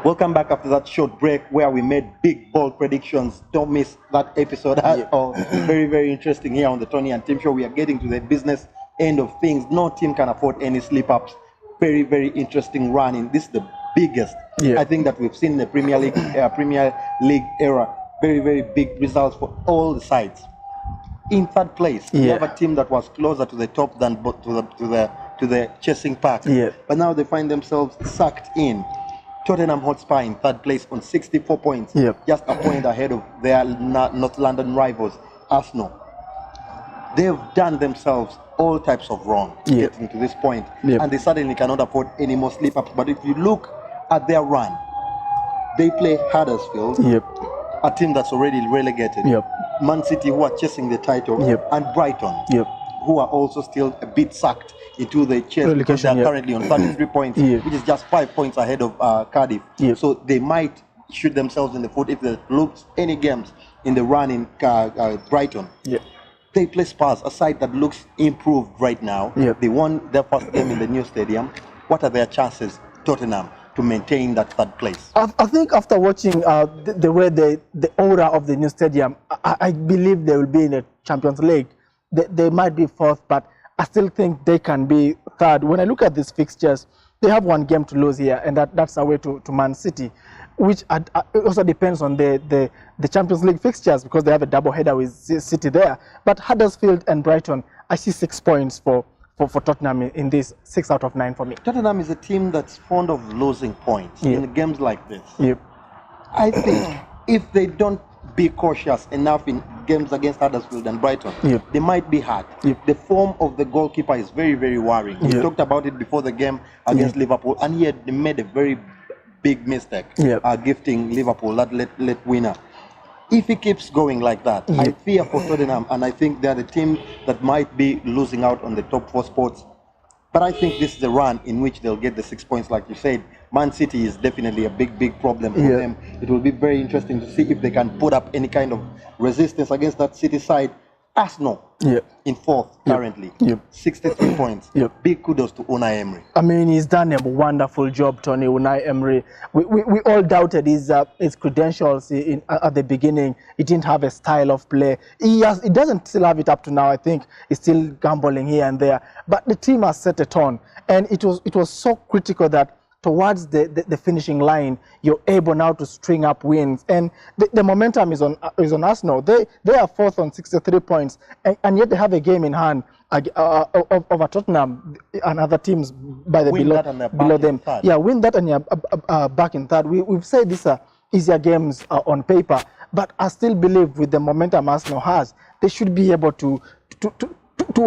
Welcome back after that short break where we made big, bold predictions. Don't miss that episode at all. Very, very interesting here on the Tonny and Tim show. We are getting to the business end of things. No team can afford any slip-ups. Very, very interesting running. This is the biggest, I think, that we've seen in the Premier League era. Very, very big results for all the sides. In third place, we have a team that was closer to the top than to the chasing pack. But now they find themselves sucked in. Tottenham Hotspur in third place on 64 points, just a point ahead of their North London rivals, Arsenal. They've done themselves all types of wrong getting to this point, and they certainly cannot afford any more slip-ups. But if you look at their run, they play Huddersfield, a team that's already relegated, Man City, who are chasing the title, and Brighton, who are also still a bit sucked into the chase because they are currently on 33 points, which is just 5 points ahead of Cardiff. So they might shoot themselves in the foot if they lose any games in the run in Brighton. They play Spurs, a side that looks improved right now. They won their first game in the new stadium. What are their chances, Tottenham, to maintain that third place? I think after watching the way the aura of the new stadium, I believe they will be in the Champions League. They might be fourth, but I still think they can be third. When I look at these fixtures, they have one game to lose here, and that's away to Man City, which also depends on the Champions League fixtures because they have a double header with City there. But Huddersfield and Brighton, I see 6 points for Tottenham in this 6 out of 9 for me. Tottenham is a team that's fond of losing points in games like this. I think if they don't be cautious enough in games against Huddersfield and Brighton, they might be hurt. The form of the goalkeeper is very, very worrying. We talked about it before the game against Liverpool, and he had made a very big mistake, gifting Liverpool that late winner. If he keeps going like that, I fear for Tottenham, and I think they're the team that might be losing out on the top 4 spots. But I think this is the run in which they'll get the 6 points, like you said. Man City is definitely a big problem for them. It will be very interesting to see if they can put up any kind of resistance against that City side. Arsenal in fourth currently, 63 points. Big kudos to Unai Emery. I mean, he's done a wonderful job, Tony. Unai Emery. We all doubted his credentials at the beginning. He didn't have a style of play. He doesn't still have it up to now. I think he's still gambling here and there. But the team has set a tone, and it was so critical that towards the finishing line, you're able now to string up wins, and the momentum is on Arsenal. They are fourth on 63 points, and yet they have a game in hand over Tottenham and other teams below them. Win that and you're back in third. We've said these are easier games on paper, but I still believe with the momentum Arsenal has, they should be able to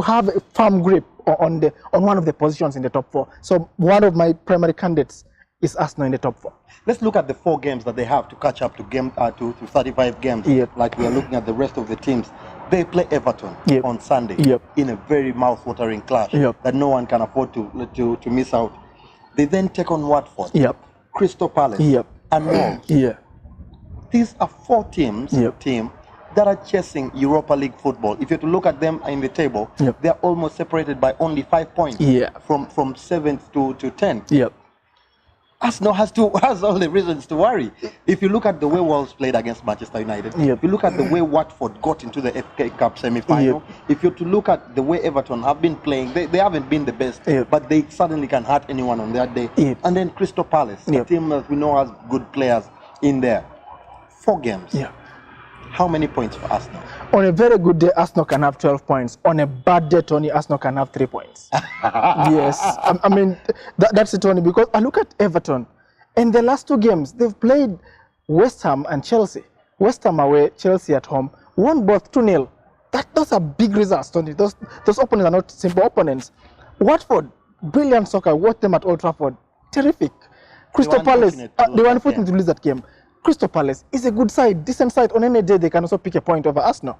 have a firm grip on one of the positions in the top 4. So one of my primary candidates is Arsenal in the top 4. Let's look at the 4 games that they have to catch up to 35 games. Like we are looking at the rest of the teams. They play Everton on Sunday in a very mouth-watering clash that no one can afford to miss out. They then take on Watford, Crystal Palace, and Wolves. These are 4 teams that are chasing Europa League football. If you're to look at them in the table, they're almost separated by only 5 points from 7th to 10th. Arsenal has all the reasons to worry. If you look at the way Wolves played against Manchester United, if you look at the way Watford got into the FA Cup semi-final, if you're to look at the way Everton have been playing, they haven't been the best, but they certainly can hurt anyone on their day. And then Crystal Palace, a team that we know has good players in there. 4 games. How many points for Arsenal? On a very good day, Arsenal can have 12 points. On a bad day, Tony, Arsenal can have 3 points. Yes. I mean, that's it, Tony, because I look at Everton. In the last 2 games, they've played West Ham and Chelsea. West Ham away, Chelsea at home. Won both 2-0. Those are big results, Tony. Those opponents are not simple opponents. Watford, brilliant soccer. Watch them at Old Trafford. Terrific. Crystal Palace, they were unfortunate to lose that game. Crystal Palace is a good side, decent side. On any day, they can also pick a point over Arsenal.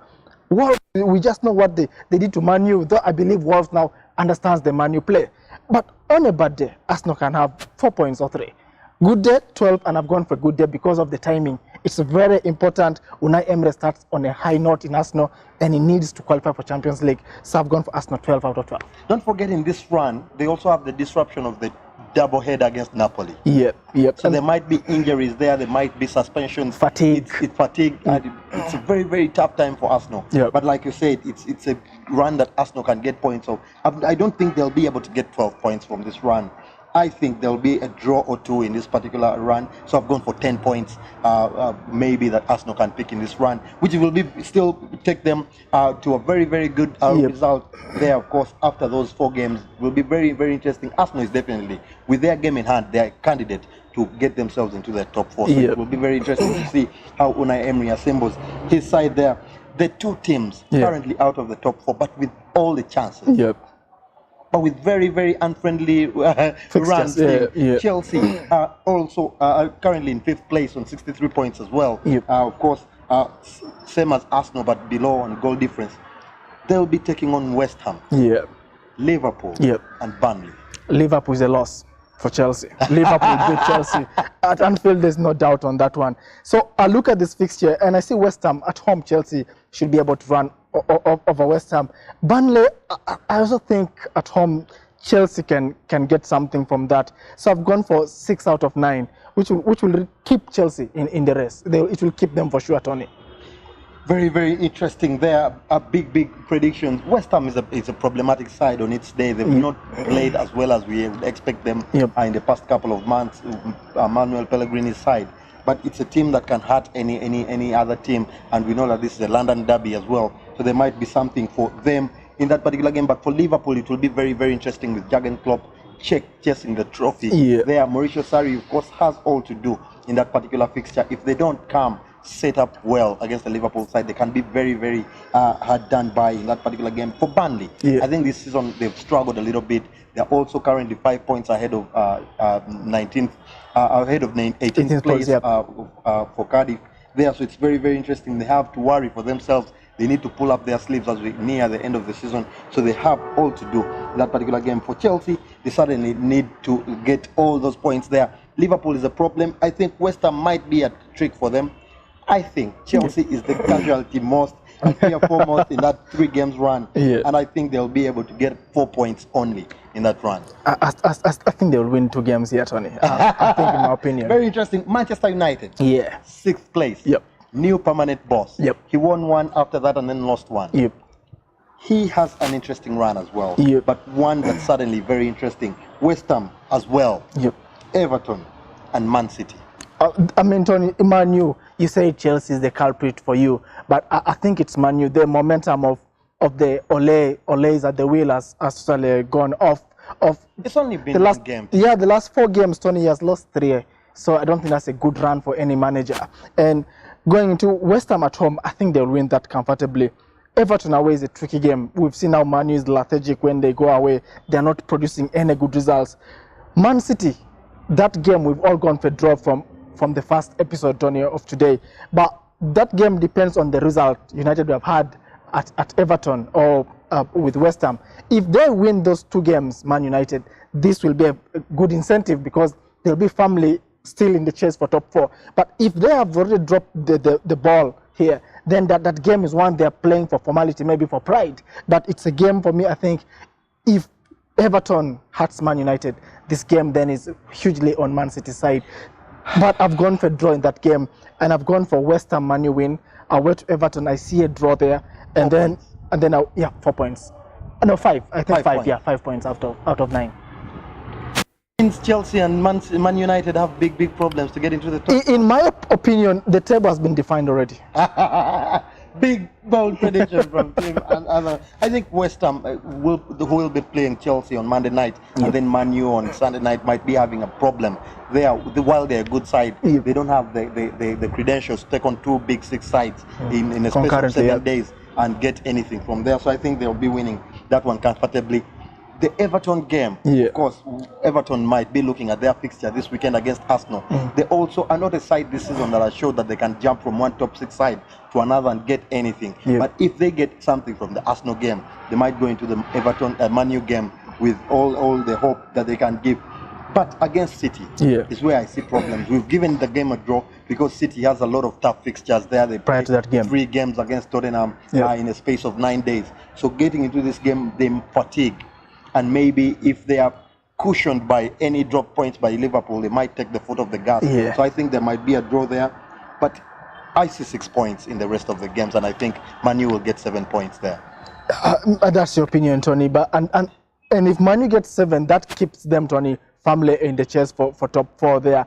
Wolves, we just know what they did to Man U, though I believe Wolves now understands the Man U play. But on a bad day, Arsenal can have 4 points or 3. Good day, 12, and I've gone for a good day because of the timing. It's very important. Unai Emery starts on a high note in Arsenal, and he needs to qualify for Champions League. So I've gone for Arsenal 12 out of 12. Don't forget, in this run, they also have the disruption of the double header against Napoli. Yep. So there might be injuries there, there might be suspensions. Fatigue. It's fatigue. And it's a very, very tough time for Arsenal. Yep. But like you said, it's a run that Arsenal can get points of. I don't think they'll be able to get 12 points from this run. I think there'll be a draw or two in this particular run. So I've gone for 10 points, maybe that Arsenal can pick in this run, which will be still take them to a very, very good result there. Of course, after those 4 games, will be very, very interesting. Arsenal is definitely, with their game in hand, they're a candidate to get themselves into the top 4. So it will be very interesting to see how Unai Emery assembles his side there. The 2 teams currently out of the top 4, but with all the chances. But with very, very unfriendly runs. Chelsea are also currently in 5th place on 63 points as well. Of course, same as Arsenal, but below on goal difference. They'll be taking on West Ham, Liverpool, and Burnley. Liverpool is a loss for Chelsea. Liverpool beat Chelsea at Anfield. There's no doubt on that one. So I look at this fixture and I see West Ham at home. Chelsea should be able to run over West Ham. Burnley, I also think at home Chelsea can get something from that. So I've gone for 6 out of 9, which will keep Chelsea in the race. It will keep them for sure, Tony. Very, very interesting there. Big predictions. West Ham is a problematic side on its day. They've not played as well as we would expect them in the past couple of months. Manuel Pellegrini's side. But it's a team that can hurt any other team, and we know that this is a London derby as well. So there might be something for them in that particular game. But for Liverpool, it will be very, very interesting with Jurgen Klopp chasing the trophy. There, Mauricio Sarri, of course, has all to do in that particular fixture. If they don't come set up well against the Liverpool side, they can be very, very hard done by in that particular game. For Burnley, I think this season they've struggled a little bit. They're also currently 5 points ahead of 18th place for Cardiff there. So it's very, very interesting. They have to worry for themselves. They need to pull up their sleeves as we near the end of the season. So they have all to do in that particular game. For Chelsea, they certainly need to get all those points there. Liverpool is a problem. I think West Ham might be a trick for them. I think Chelsea is the casualty most and foremost in that 3 games run. And I think they'll be able to get 4 points only in that run. I think they'll win 2 games here, Tony. I think, in my opinion. Very interesting. Manchester United. 6th place. New permanent boss. He won 1 after that and then lost 1. He has an interesting run as well. But one that's suddenly very interesting. West Ham as well. Everton and Man City. I mean, Tony, Man U, you say Chelsea is the culprit for you, but I think it's Man U. The momentum of the Ole's at the wheel has actually gone off. It's only been the last game. Yeah, the last 4 games, Tony has lost 3. So I don't think that's a good run for any manager. And going into West Ham at home, I think they'll win that comfortably. Everton away is a tricky game. We've seen how Man U is lethargic when they go away. They're not producing any good results. Man City, that game we've all gone for a draw from the first episode, Tony, of today. But that game depends on the result United have had at Everton or with West Ham. If they win those 2 games, Man United, this will be a good incentive because there'll be family still in the chase for top 4. But if they have already dropped the ball here, then that game is one they're playing for formality, maybe for pride. But it's a game for me, I think, if Everton hurts Man United, this game then is hugely on Man City's side. But I've gone for a draw in that game, and I've gone for West Ham Man U win. Away to Everton, I see a draw there, and then 4 points. No, 5. I think 5. Yeah, 5 points out of 9. Chelsea and Man United have big problems to get into the top. In my opinion, the table has been defined already. Big bold prediction from Tim and other. I think West Ham will be playing Chelsea on Monday night, and then Man U on Sunday night might be having a problem there. While they're a good side, they don't have the credentials to take on 2 big 6 sides in a space of 7 days and get anything from there. So I think they'll be winning that one comfortably. The Everton game, of course, Everton might be looking at their fixture this weekend against Arsenal. They also are not a side this season that has showed that they can jump from one top 6 side to another and get anything. But if they get something from the Arsenal game, they might go into the Everton Man U game with all the hope that they can give. But against City is where I see problems. We've given the game a draw because City has a lot of tough fixtures there. They prior to that game, 3 games against Tottenham in a space of 9 days. So getting into this game, they fatigue. And maybe if they are cushioned by any drop points by Liverpool. They might take the foot off the gas. Yeah. So I think there might be a draw there. But I see 6 points in the rest of the games, and I think Man U will get 7 points there. That's your opinion, Tony. But and if Man U gets 7, that keeps them, Tony, firmly in the chase for top 4 there.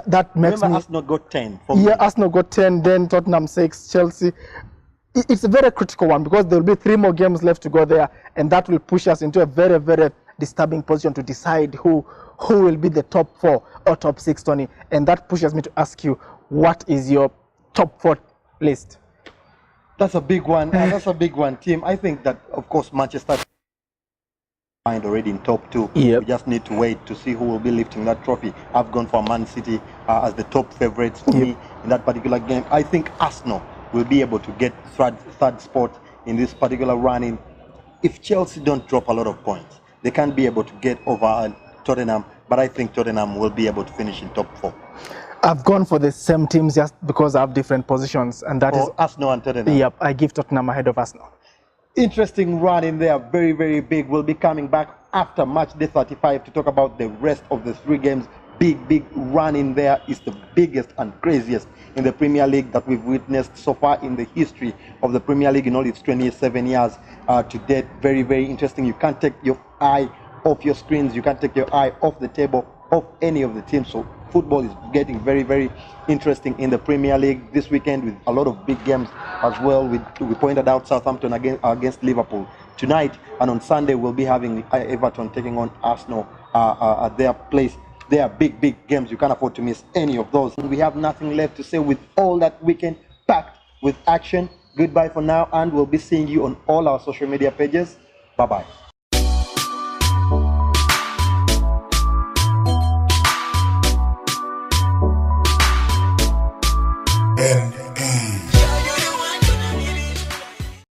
That makes Remember, me. Arsenal got 10. Yeah, Arsenal got 10, then Tottenham 6, Chelsea. It's a very critical one because there will be 3 more games left to go there, and that will push us into a very, very disturbing position to decide who will be the top 4 or top 6, Tony. And that pushes me to ask you, what is your top 4 list? That's a big one. That's a big one, Tim. I think that, of course, Manchester mind already in top 2. Yep. We just need to wait to see who will be lifting that trophy. I've gone for Man City as the top favorites for me in that particular game. I think Arsenal will be able to get third spot in this particular run-in. If Chelsea don't drop a lot of points, they can't be able to get over Tottenham, but I think Tottenham will be able to finish in top 4. I've gone for the same teams just because I have different positions, and that is Arsenal and Tottenham. Yep, I give Tottenham ahead of Arsenal. Interesting run in there, very, very big. We'll be coming back after match day 35 to talk about the rest of the 3 games. Big run in there is the biggest and craziest in the Premier League that we've witnessed so far in the history of the Premier League in all its 27 years to date. Very, very interesting. You can't take your eye off your screens. You can't take your eye off the table of any of the teams. So football is getting very, very interesting in the Premier League this weekend with a lot of big games as well. We pointed out Southampton against Liverpool tonight, and on Sunday we'll be having Everton taking on Arsenal at their place. They are big games. You can't afford to miss any of those. We have nothing left to say with all that weekend packed with action. Goodbye for now, and we'll be seeing you on all our social media pages. Bye-bye. N-E